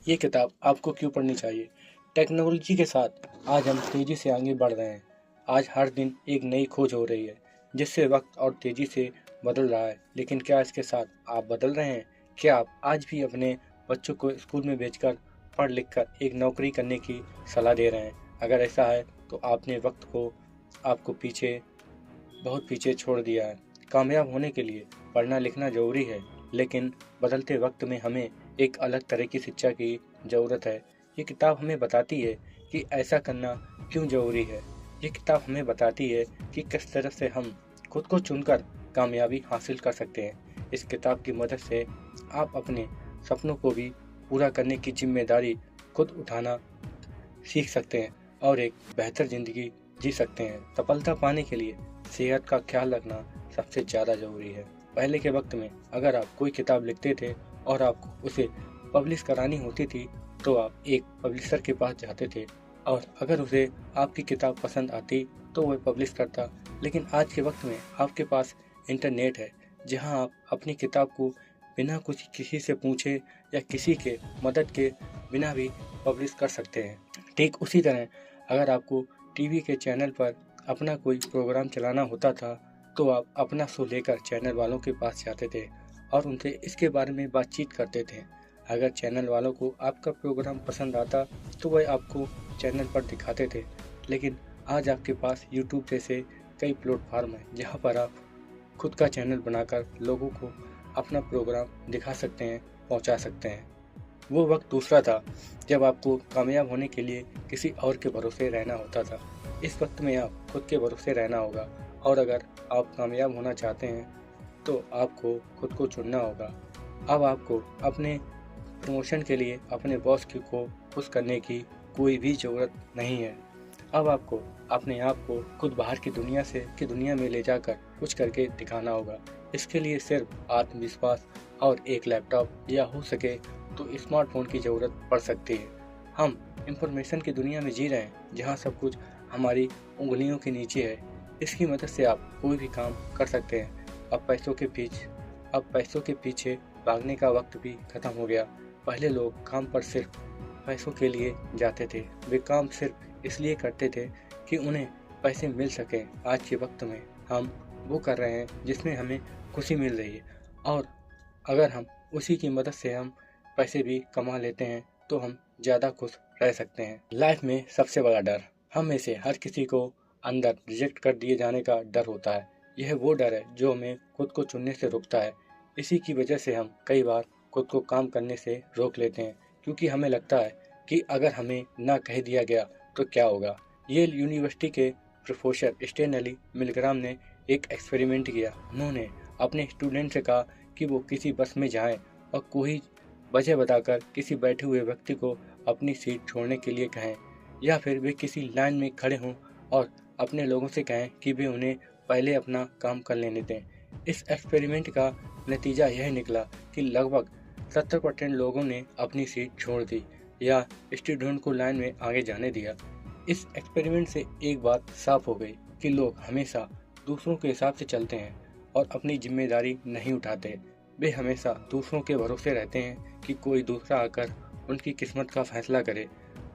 ये किताब आपको क्यों पढ़नी चाहिए। टेक्नोलॉजी के साथ आज हम तेज़ी से आगे बढ़ रहे हैं। आज हर दिन एक नई खोज हो रही है जिससे वक्त और तेज़ी से बदल रहा है। लेकिन क्या इसके साथ आप बदल रहे हैं? क्या आप आज भी अपने बच्चों को स्कूल में भेजकर पढ़ लिख कर एक नौकरी करने की सलाह दे रहे हैं? अगर ऐसा है तो आपने वक्त को आपको बहुत पीछे छोड़ दिया है। कामयाब होने के लिए पढ़ना लिखना ज़रूरी है, लेकिन बदलते वक्त में हमें एक अलग तरह की शिक्षा की ज़रूरत है। ये किताब हमें बताती है कि ऐसा करना क्यों ज़रूरी है। ये किताब हमें बताती है कि किस तरह से हम खुद को चुनकर कामयाबी हासिल कर सकते हैं। इस किताब की मदद से आप अपने सपनों को भी पूरा करने की जिम्मेदारी खुद उठाना सीख सकते हैं और एक बेहतर ज़िंदगी जी सकते हैं। सफलता पाने के लिए सेहत का ख्याल रखना सबसे ज़्यादा ज़रूरी है। पहले के वक्त में अगर आप कोई किताब लिखते थे और आपको उसे पब्लिश करानी होती थी तो आप एक पब्लिशर के पास जाते थे और अगर उसे आपकी किताब पसंद आती तो वह पब्लिश करता। लेकिन आज के वक्त में आपके पास इंटरनेट है जहां आप अपनी किताब को बिना कुछ किसी से पूछे या किसी के मदद के बिना भी पब्लिश कर सकते हैं। ठीक उसी तरह अगर आपको टीवी के चैनल पर अपना कोई प्रोग्राम चलाना होता था तो आप अपना शो लेकर चैनल वालों के पास जाते थे और उनसे इसके बारे में बातचीत करते थे। अगर चैनल वालों को आपका प्रोग्राम पसंद आता तो वह आपको चैनल पर दिखाते थे। लेकिन आज आपके पास यूट्यूब जैसे कई प्लेटफार्म हैं जहां पर आप खुद का चैनल बनाकर लोगों को अपना प्रोग्राम दिखा सकते हैं, पहुंचा सकते हैं। वो वक्त दूसरा था जब आपको कामयाब होने के लिए किसी और के भरोसे रहना होता था। इस वक्त में आप खुद के भरोसे रहना होगा और अगर आप कामयाब होना चाहते हैं तो आपको खुद को चुनना होगा। अब आपको अपने प्रमोशन के लिए अपने बॉस को खुश करने की कोई भी ज़रूरत नहीं है। अब आपको अपने आप को खुद बाहर की दुनिया में ले जाकर कुछ करके दिखाना होगा। इसके लिए सिर्फ आत्मविश्वास और एक लैपटॉप या हो सके तो स्मार्टफोन की ज़रूरत पड़ सकती है। हम इंफॉर्मेशन की दुनिया में जी रहे हैं जहां सब कुछ हमारी उंगलियों के नीचे है। इसकी मदद से आप कोई भी काम कर सकते हैं। अब पैसों के पीछे भागने का वक्त भी खत्म हो गया। पहले लोग काम पर सिर्फ पैसों के लिए जाते थे। वे काम सिर्फ इसलिए करते थे कि उन्हें पैसे मिल सकें। आज के वक्त में हम वो कर रहे हैं जिसमें हमें खुशी मिल रही है और अगर हम उसी की मदद से हम पैसे भी कमा लेते हैं तो हम ज़्यादा खुश रह सकते हैं। लाइफ में सबसे बड़ा डर हम में से हर किसी को अंदर रिजेक्ट कर दिए जाने का डर होता है। यह वो डर है जो हमें खुद को चुनने से रोकता है। इसी की वजह से हम कई बार खुद को काम करने से रोक लेते हैं क्योंकि हमें लगता है कि अगर हमें ना कह दिया गया तो क्या होगा। येल यूनिवर्सिटी के प्रोफेसर स्टेनली मिलग्राम ने एक एक्सपेरिमेंट किया। उन्होंने अपने स्टूडेंट से कहा कि वो किसी बस में जाएं और कोई वजह बताकर किसी बैठे हुए व्यक्ति को अपनी सीट छोड़ने के लिए कहें या फिर वे किसी लाइन में खड़े हों और अपने लोगों से कहें कि वे उन्हें पहले अपना काम कर लेने दें। इस एक्सपेरिमेंट का नतीजा यह निकला कि लगभग 70% लोगों ने अपनी सीट छोड़ दी या स्टूडेंट को लाइन में आगे जाने दिया। इस एक्सपेरिमेंट से एक बात साफ हो गई कि लोग हमेशा दूसरों के हिसाब से चलते हैं और अपनी जिम्मेदारी नहीं उठाते। वे हमेशा दूसरों के भरोसे रहते हैं कि कोई दूसरा आकर उनकी किस्मत का फैसला करे।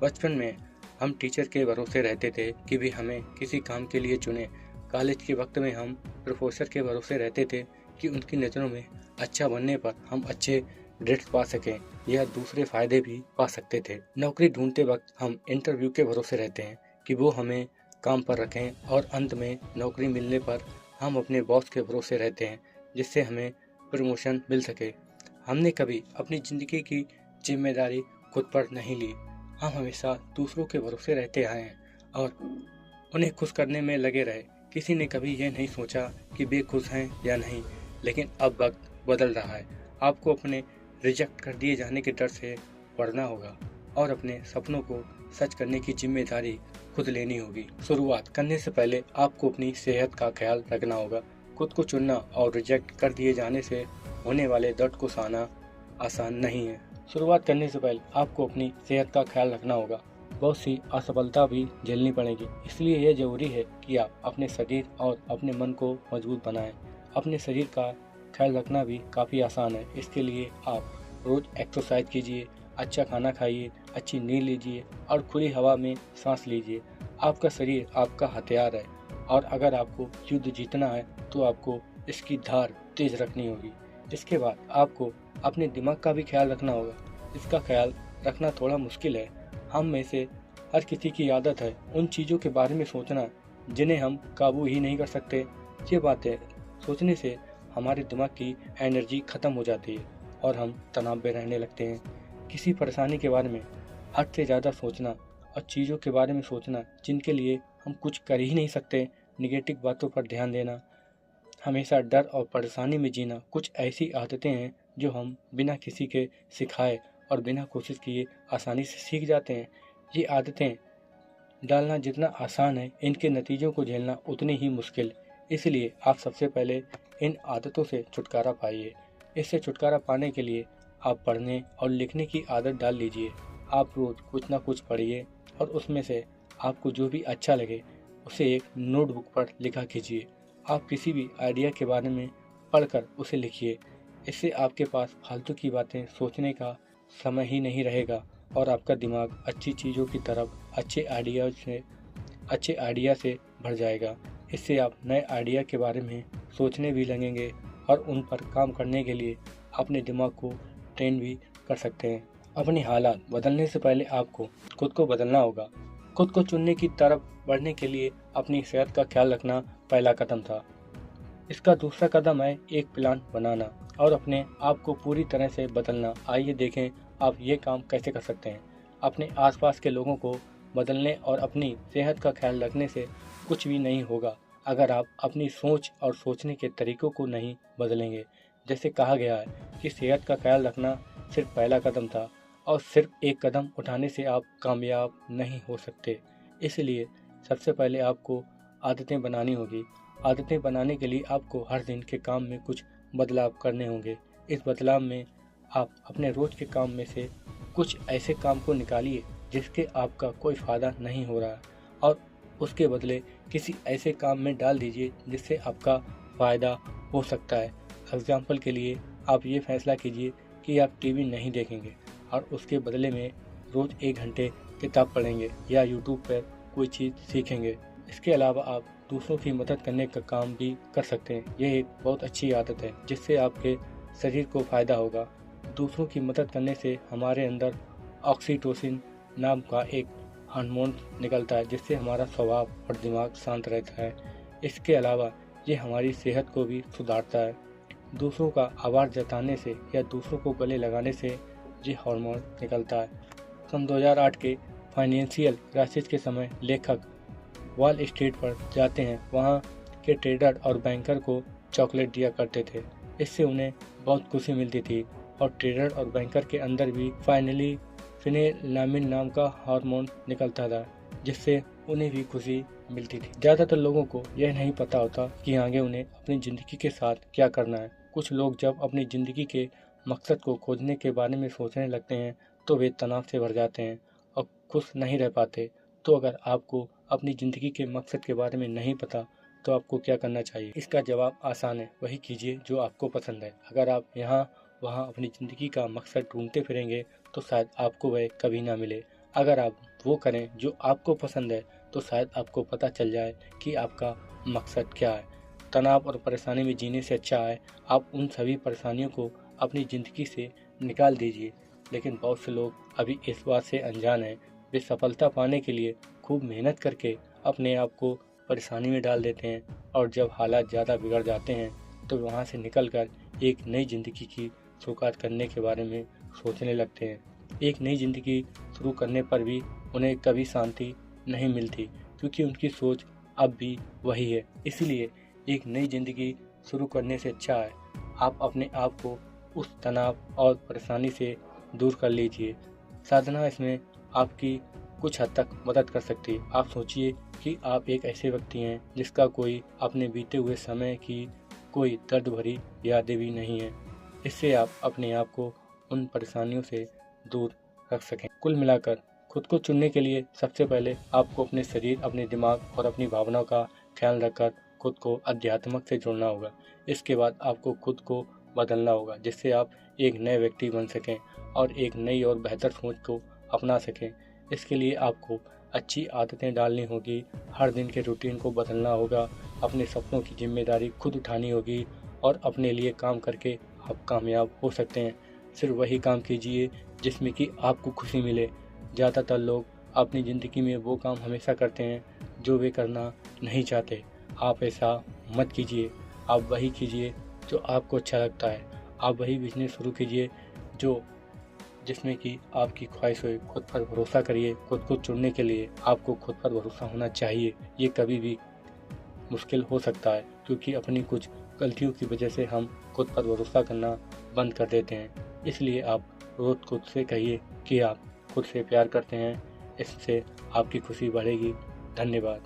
बचपन में हम टीचर के भरोसे रहते थे कि वे हमें किसी काम के लिए चुने। कॉलेज के वक्त में हम प्रोफेसर के भरोसे रहते थे कि उनकी नज़रों में अच्छा बनने पर हम अच्छे ग्रेड्स पा सकें या दूसरे फ़ायदे भी पा सकते थे। नौकरी ढूंढते वक्त हम इंटरव्यू के भरोसे रहते हैं कि वो हमें काम पर रखें और अंत में नौकरी मिलने पर हम अपने बॉस के भरोसे रहते हैं जिससे हमें प्रमोशन मिल सके। हमने कभी अपनी ज़िंदगी की जिम्मेदारी खुद पर नहीं ली। हम हमेशा दूसरों के भरोसे रहते आए हैं और उन्हें खुश करने में लगे रहे। किसी ने कभी यह नहीं सोचा कि वे खुश हैं या नहीं। लेकिन अब वक्त बदल रहा है। आपको अपने रिजेक्ट कर दिए जाने के डर से पढ़ना होगा और अपने सपनों को सच करने की जिम्मेदारी खुद लेनी होगी। शुरुआत करने से पहले आपको अपनी सेहत का ख्याल रखना होगा। खुद को चुनना और रिजेक्ट कर दिए जाने से होने वाले दर्द को सहना आसान नहीं है। शुरुआत करने से पहले आपको अपनी सेहत का ख्याल रखना होगा। बहुत सी असफलता भी झेलनी पड़ेगी, इसलिए यह जरूरी है कि आप अपने शरीर और अपने मन को मजबूत बनाएं। अपने शरीर का ख्याल रखना भी काफ़ी आसान है। इसके लिए आप रोज़ एक्सरसाइज कीजिए, अच्छा खाना खाइए, अच्छी नींद लीजिए और खुली हवा में सांस लीजिए। आपका शरीर आपका हथियार है और अगर आपको युद्ध जीतना है तो आपको इसकी धार तेज रखनी होगी। इसके बाद आपको अपने दिमाग का भी ख्याल रखना होगा। इसका ख्याल रखना थोड़ा मुश्किल है। हम में से हर किसी की आदत है उन चीज़ों के बारे में सोचना जिन्हें हम काबू ही नहीं कर सकते। ये बातें सोचने से हमारे दिमाग की एनर्जी ख़त्म हो जाती है और हम तनाव में रहने लगते हैं। किसी परेशानी के बारे में हद से ज़्यादा सोचना और चीज़ों के बारे में सोचना जिनके लिए हम कुछ कर ही नहीं सकते, निगेटिव बातों पर ध्यान देना, हमेशा डर और परेशानी में जीना, कुछ ऐसी आदतें हैं जो हम बिना किसी के सिखाए और बिना कोशिश किए आसानी से सीख जाते हैं। ये आदतें डालना जितना आसान है, इनके नतीजों को झेलना उतनी ही मुश्किल। इसलिए आप सबसे पहले इन आदतों से छुटकारा पाइए। इससे छुटकारा पाने के लिए आप पढ़ने और लिखने की आदत डाल लीजिए। आप रोज़ कुछ ना कुछ पढ़िए और उसमें से आपको जो भी अच्छा लगे उसे एक नोटबुक पर लिखा कीजिए। आप किसी भी आइडिया के बारे में पढ़कर उसे लिखिए। इससे आपके पास फालतू की बातें सोचने का समय ही नहीं रहेगा और आपका दिमाग अच्छी चीज़ों की तरफ अच्छे आइडिया से भर जाएगा। इससे आप नए आइडिया के बारे में सोचने भी लगेंगे और उन पर काम करने के लिए अपने दिमाग को ट्रेन भी कर सकते हैं। अपनी हालात बदलने से पहले आपको खुद को बदलना होगा। खुद को चुनने की तरफ बढ़ने के लिए अपनी सेहत का ख्याल रखना पहला कदम था। इसका दूसरा कदम है एक प्लान बनाना और अपने आप को पूरी तरह से बदलना। आइए देखें आप ये काम कैसे कर सकते हैं। अपने आसपास के लोगों को बदलने और अपनी सेहत का ख्याल रखने से कुछ भी नहीं होगा अगर आप अपनी सोच और सोचने के तरीकों को नहीं बदलेंगे। जैसे कहा गया है कि सेहत का ख्याल रखना सिर्फ पहला कदम था और सिर्फ एक कदम उठाने से आप कामयाब नहीं हो सकते। इसलिए सबसे पहले आपको आदतें बनानी होगी। आदतें बनाने के लिए आपको हर दिन के काम में कुछ बदलाव करने होंगे। इस बदलाव में आप अपने रोज़ के काम में से कुछ ऐसे काम को निकालिए जिसके आपका कोई फ़ायदा नहीं हो रहा है और उसके बदले किसी ऐसे काम में डाल दीजिए जिससे आपका फ़ायदा हो सकता है। एग्जाम्पल के लिए आप ये फैसला कीजिए कि आप टीवी नहीं देखेंगे और उसके बदले में रोज़ 1 घंटे किताब पढ़ेंगे या यूट्यूब पर कोई चीज़ सीखेंगे। इसके अलावा आप दूसरों की मदद करने का काम भी कर सकते हैं। यह एक बहुत अच्छी आदत है जिससे आपके शरीर को फ़ायदा होगा। दूसरों की मदद करने से हमारे अंदर ऑक्सीटोसिन नाम का एक हार्मोन निकलता है जिससे हमारा स्वभाव और दिमाग शांत रहता है। इसके अलावा ये हमारी सेहत को भी सुधारता है। दूसरों का आभार जताने से या दूसरों को गले लगाने से ये हार्मोन निकलता है। सन 2008 के फाइनेंशियल क्राइसिस के समय लेखक वॉल स्ट्रीट पर जाते हैं। वहाँ के ट्रेडर और बैंकर को चॉकलेट दिया करते थे। इससे उन्हें बहुत खुशी मिलती थी और ट्रेडर और बैंकर के अंदर भी फिनेलामिन नाम का हार्मोन निकलता था जिससे उन्हें भी खुशी मिलती थी। ज़्यादातर लोगों को यह नहीं पता होता कि आगे उन्हें अपनी ज़िंदगी के साथ क्या करना है। कुछ लोग जब अपनी ज़िंदगी के मकसद को खोजने के बारे में सोचने लगते हैं तो वे तनाव से भर जाते हैं और खुश नहीं रह पाते। तो अगर आपको अपनी ज़िंदगी के मकसद के बारे में नहीं पता तो आपको क्या करना चाहिए? इसका जवाब आसान है, वही कीजिए जो आपको पसंद है। अगर आप यहाँ वहाँ अपनी ज़िंदगी का मकसद ढूंढते फिरेंगे तो शायद आपको वह कभी ना मिले। अगर आप वो करें जो आपको पसंद है तो शायद आपको पता चल जाए कि आपका मकसद क्या है। तनाव और परेशानी में जीने से अच्छा है आप उन सभी परेशानियों को अपनी ज़िंदगी से निकाल दीजिए। लेकिन बहुत से लोग अभी इस बात से अनजान हैं। वे सफलता पाने के लिए खूब मेहनत करके अपने आप को परेशानी में डाल देते हैं और जब हालात ज़्यादा बिगड़ जाते हैं तो वहाँ से निकलकर एक नई ज़िंदगी की शुरुआत करने के बारे में सोचने लगते हैं। एक नई ज़िंदगी शुरू करने पर भी उन्हें कभी शांति नहीं मिलती क्योंकि उनकी सोच अब भी वही है। इसलिए एक नई ज़िंदगी शुरू करने से अच्छा है आप अपने आप को उस तनाव और परेशानी से दूर कर लीजिए। साधना इसमें आपकी कुछ हद तक मदद कर सकती है। आप सोचिए कि आप एक ऐसे व्यक्ति हैं जिसका कोई अपने बीते हुए समय की कोई दर्द भरी यादें भी नहीं है। इससे आप अपने आप को उन परेशानियों से दूर रख सकें। कुल मिलाकर खुद को चुनने के लिए सबसे पहले आपको अपने शरीर, अपने दिमाग और अपनी भावनाओं का ख्याल रखकर खुद को अध्यात्म से जोड़ना होगा। इसके बाद आपको खुद को बदलना होगा जिससे आप एक नए व्यक्ति बन सकें और एक नई और बेहतर सोच को अपना सकें। इसके लिए आपको अच्छी आदतें डालनी होगी, हर दिन के रूटीन को बदलना होगा, अपने सपनों की जिम्मेदारी खुद उठानी होगी और अपने लिए काम करके आप कामयाब हो सकते हैं। सिर्फ वही काम कीजिए जिसमें कि आपको खुशी मिले। ज़्यादातर लोग अपनी ज़िंदगी में वो काम हमेशा करते हैं जो वे करना नहीं चाहते। आप ऐसा मत कीजिए, आप वही कीजिए जो आपको अच्छा लगता है। आप वही बिजनेस शुरू कीजिए जो जिसमें कि आपकी ख्वाहिश हो। खुद पर भरोसा करिए। खुद को चुनने के लिए आपको खुद पर भरोसा होना चाहिए। ये कभी भी मुश्किल हो सकता है क्योंकि अपनी कुछ गलतियों की वजह से हम खुद पर भरोसा करना बंद कर देते हैं। इसलिए आप रोज़ खुद से कहिए कि आप खुद से प्यार करते हैं। इससे आपकी खुशी बढ़ेगी। धन्यवाद।